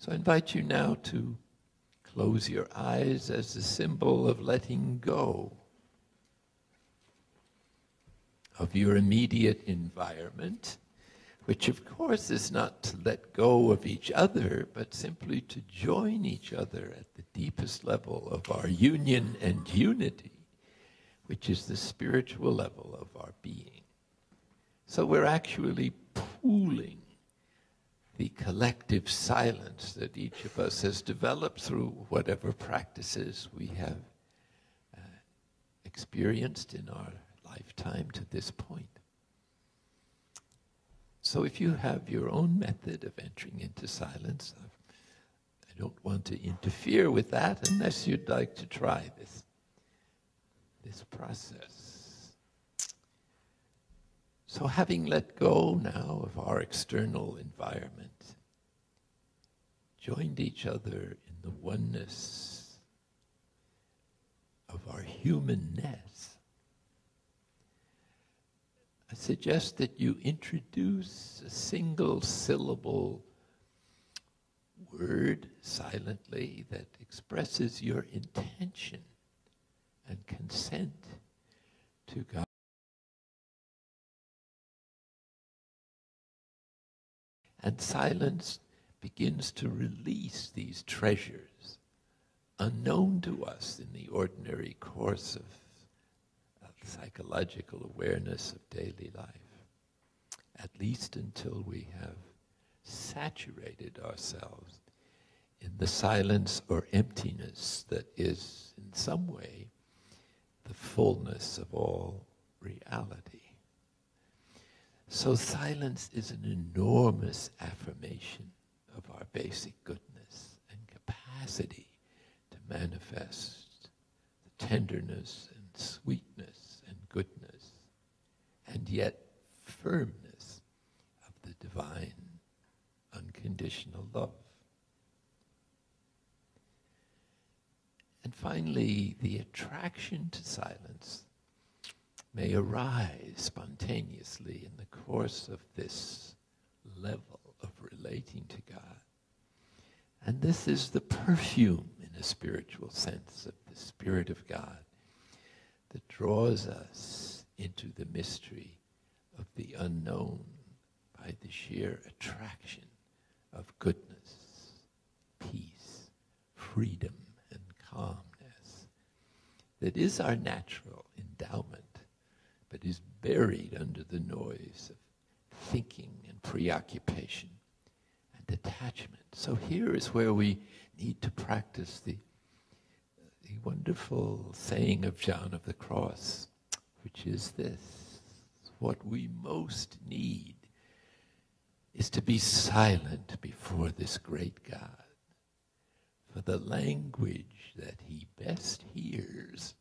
So I invite you now to close your eyes as a symbol of letting go of your immediate environment, which of course is not to let go of each other, but simply to join each other at the deepest level of our union and unity, which is the spiritual level of our being. So we're actually pooling the collective silence that each of us has developed through whatever practices we have experienced in our lifetime to this point. So if you have your own method of entering into silence, I don't want to interfere with that unless you'd like to try this process. So having let go now of our external environment, joined each other in the oneness of our humanness, I suggest that you introduce a single syllable word silently that expresses your intention and consent to God. And silence begins to release these treasures unknown to us in the ordinary course of psychological awareness of daily life, at least until we have saturated ourselves in the silence or emptiness that is, in some way, the fullness of all reality. So silence is an enormous affirmation of our basic goodness and capacity to manifest the tenderness and sweetness and goodness, and yet firmness of the divine unconditional love. And finally, the attraction to silence may arise spontaneously in the course of this level of relating to God. And this is the perfume, in a spiritual sense, of the Spirit of God that draws us into the mystery of the unknown by the sheer attraction of goodness, peace, freedom, and calmness that is our natural endowment, but is buried under the noise of thinking and preoccupation and attachment. So here is where we need to practice the wonderful saying of John of the Cross, which is this: what we most need is to be silent before this great God, for the language that he best hears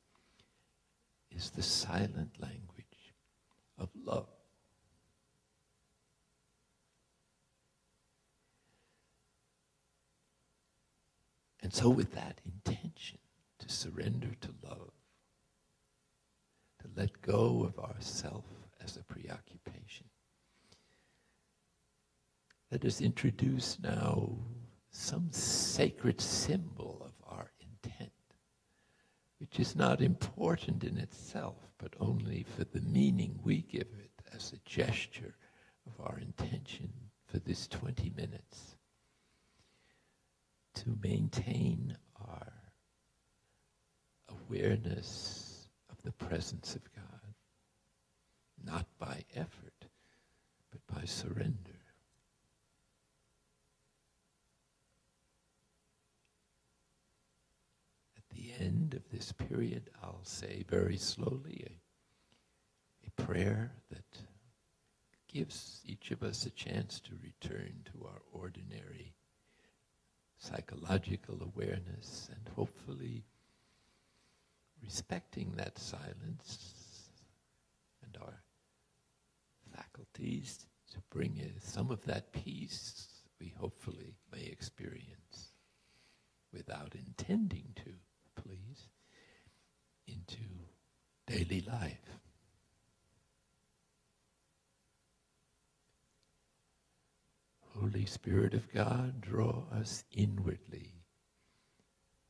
is the silent language of love. And so with that intention to surrender to love, to let go of ourself as a preoccupation, let us introduce now some sacred symbol of our intent, which is not important in itself, but only for the meaning we give it as a gesture of our intention for this 20 minutes to maintain our awareness of the presence of God, not by effort, but by surrender. At the end of this period, I'll say very slowly a prayer that gives each of us a chance to return to our ordinary psychological awareness and hopefully respecting that silence and our faculties to bring some of that peace we hopefully may experience without intending to, please, into daily life. Holy Spirit of God, draw us inwardly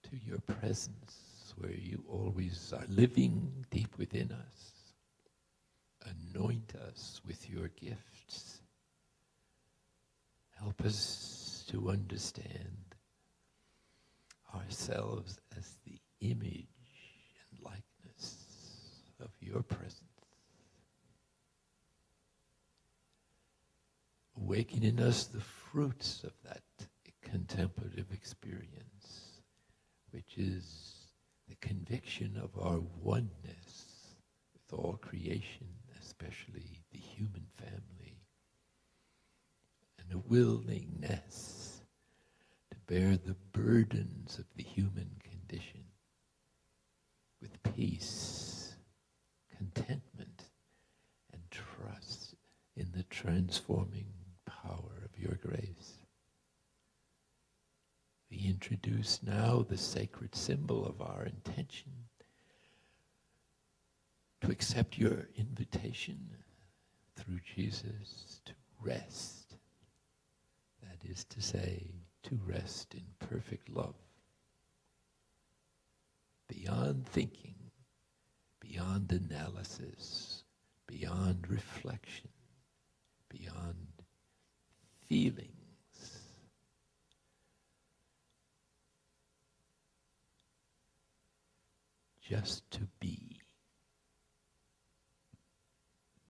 to your presence, where you always are living deep within us. Anoint us with your gifts. Help us to understand ourselves as the image and likeness of your presence. Awaken in us the fruits of that contemplative experience, which is the conviction of our oneness with all creation, especially the human family, and a willingness to bear the burdens of the human condition with peace, contentment, and trust in the transforming power of your grace. We introduce now the sacred symbol of our intention to accept your invitation through Jesus to rest. That is to say, to rest in perfect love. Beyond thinking, beyond analysis, beyond reflection, beyond feelings. Just to be.